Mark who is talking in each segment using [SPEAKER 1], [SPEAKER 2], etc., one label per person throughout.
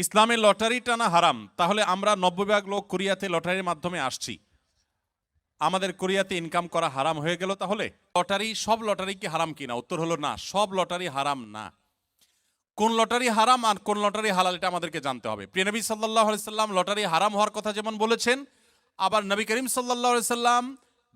[SPEAKER 1] ইসলামে লটারি টানা হারাম, তাহলে আমরা 90% লোক কোরিয়াতে লটারির মাধ্যমে আসছি, আমাদের কোরিয়াতে ইনকাম করা হারাম হয়ে গেল। তাহলে লটারি, সব লটারি কি হারাম কিনা? উত্তর হলো না, সব লটারি হারাম না। কোন লটারি হারাম আর কোন লটারি হালাল এটা আমাদেরকে জানতে হবে। প্রিয় নবী সাল্লাল্লাহু আলাইহি সাল্লাম লটারি হারাম হওয়ার কথা যেমন বলেছেন, আবার নবী করিম সাল্লাল্লাহু আলাইহি সাল্লাম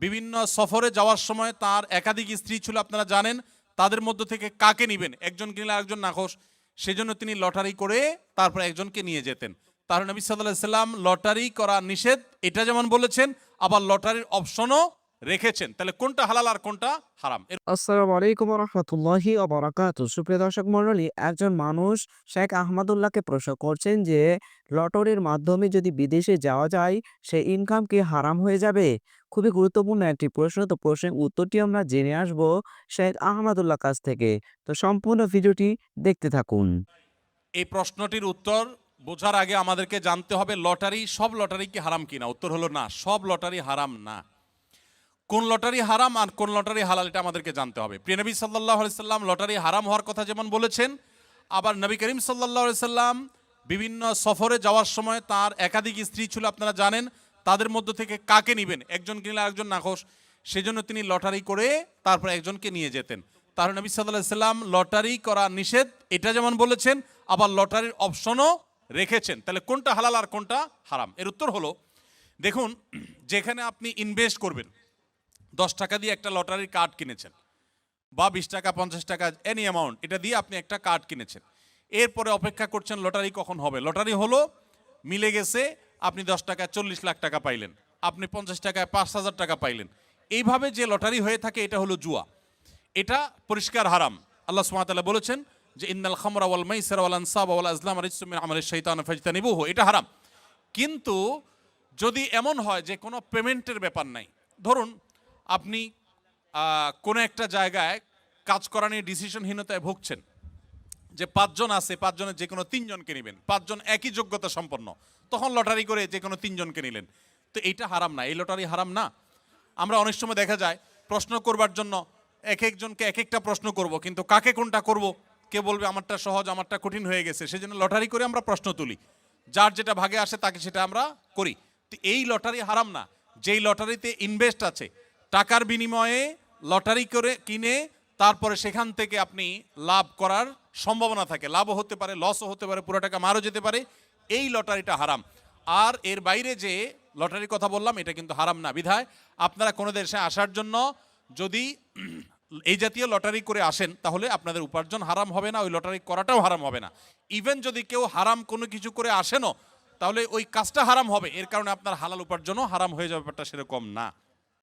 [SPEAKER 1] বিভিন্ন সফরে যাওয়ার সময় তার একাধিক স্ত্রী ছিল, আপনারা জানেন। তাদের মধ্য থেকে কাকে নিবেন, একজন কিনলে আরেকজন নাখোশ, সেজন্য তিনি লটারি করে তারপর একজনকে নিয়ে যেতেন। তাহলে নবী সাল্লাল্লাহু আলাইহি সাল্লাম লটারি করা নিষেধ এটা যেমন বলেছেন, আবার লটারির অপশনও রেখেছেন। তাহলে কোনটা হালাল আর কোনটা হারাম?
[SPEAKER 2] আসসালামু আলাইকুম রহমতুল্লাহি ওবারাকাতুহু। সুপ্রিয় দর্শক মণ্ডলী, একজন মানুষ শেখ আহমদুল্লাহকে প্রশ্ন করছেন যে লটারির মাধ্যমে যদি বিদেশে যাওয়া যায় সে ইনকাম কি হারাম হয়ে যাবে? খুবই গুরুত্বপূর্ণ একটি প্রশ্ন। তো প্রশ্নের উত্তরটি আমরা জেনে আসব শেখ আহমদুল্লাহ কাছ থেকে। তো সম্পূর্ণ ভিডিওটি দেখতে থাকুন।
[SPEAKER 1] এই প্রশ্নটির উত্তর বোঝার আগে আমাদেরকে জানতে হবে লটারি, সব লটারি কি হারাম কিনা? উত্তর হলো না, সব লটারি হারাম না। কোন লটারি হারাম আর কোন লটারি হালাল এটা আমাদেরকে জানতে হবে। প্রিয় নবী সাল্লাল্লাহু আলাইহি সাল্লাম লটারি হারাম হওয়ার কথা যেমন বলেছেন, আবার নবী করিম সাল্লাল্লাহু আলাইহি সাল্লাম বিভিন্ন সফরে যাওয়ার সময় তার একাধিক স্ত্রী ছিল, আপনারা জানেন। তাদের মধ্য থেকে কাকে নিবেন, একজন কিনলে আরেকজন নাখোশ, সেজন্য তিনি লটারি করে তারপর একজনকে নিয়ে যেতেন। তাহলে নবী সাল্লাল্লাহু আলাইহি সাল্লাম লটারি করা নিষেধ এটা যেমন বলেছেন, আবার লটারির অপশনও রেখেছেন। তাহলে কোনটা হালাল আর কোনটা হারাম? এর উত্তর হলো, দেখুন, যেখানে আপনি ইনভেস্ট করবেন, 10 টাকা দিয়ে একটা লটারির কার্ড কিনেছেন, বা 20 টাকা 50 টাকা এনি অ্যামাউন্ট, এটা দিয়ে আপনি একটা কার্ড কিনেছেন। এরপরে অপেক্ষা করছেন লটারি কখন হবে। লটারি হলো, মিলে গেছে, আপনি 10 টাকায় 40 লাখ টাকা পাইলেন, আপনি 50 টাকায় 5,000 টাকা পাইলেন। এইভাবে যে লটারি হয়ে থাকে এটা হলো জুয়া, এটা পরিষ্কার হারাম। আল্লাহ সুবহানাহু ওয়া তাআলা বলেছেন যে ইন্নাল খামরা ওয়াল মাইসিরা ওয়াল আনসাবা ওয়াল আজলাম রিজসুম মিন আমালিশ শাইতান ফাজতানিবুহু, এটা হারাম। কিন্তু যদি এমন হয় যে কোনো পেমেন্টের ব্যাপার নাই, ধরুন আপনি কোনো একটা জায়গায় কাজ করা নিয়ে ডিসিশনহীনতায় ভুগছেন, যে 5 জন আছে, 5 জনের যে কোনো 3 জনকে নেবেন, 5 জন একই যোগ্যতা সম্পন্ন, তখন লটারি করে যে কোনো 3 জনকে নিলেন, তো এইটা হারাম না, এই লটারি হারাম না। আমরা অনেক সময় দেখা যায় প্রশ্ন করবার জন্য এক একজনকে এক একটা প্রশ্ন করব, কিন্তু কাকে কোনটা করব, কে বলবে আমারটা সহজ আমারটা কঠিন হয়ে গেছে, সেজন্য লটারি করে আমরা প্রশ্ন তুলি, যার যেটা ভাগে আসে তাকে সেটা আমরা করি। তো এই লটারি হারাম না। যেই লটারিতে ইনভেস্ট আছে, টাকার বিনিময়ে লটারি করে কিনে তারপরে সেখান থেকে আপনি লাভ করার সম্ভাবনা থাকে, লাভও হতে পারে, লসও হতে পারে, পুরো টাকা মারও যেতে পারে, এই লটারিটা হারাম। আর এর বাইরে যে লটারির কথা বললাম এটা কিন্তু হারাম না। বিধায় আপনারা কোনো দেশে আসার জন্য যদি এই জাতীয় লটারি করে আসেন, তাহলে আপনাদের উপার্জন হারাম হবে না, ওই লটারি করাটাও হারাম হবে না। ইভেন যদি কেউ হারাম কোনো কিছু করে আসেনও, তাহলে ওই কাজটা হারাম হবে, এর কারণে আপনার হালাল উপার্জনও হারাম হয়ে যাবে, ব্যাপারটা সেরকম না।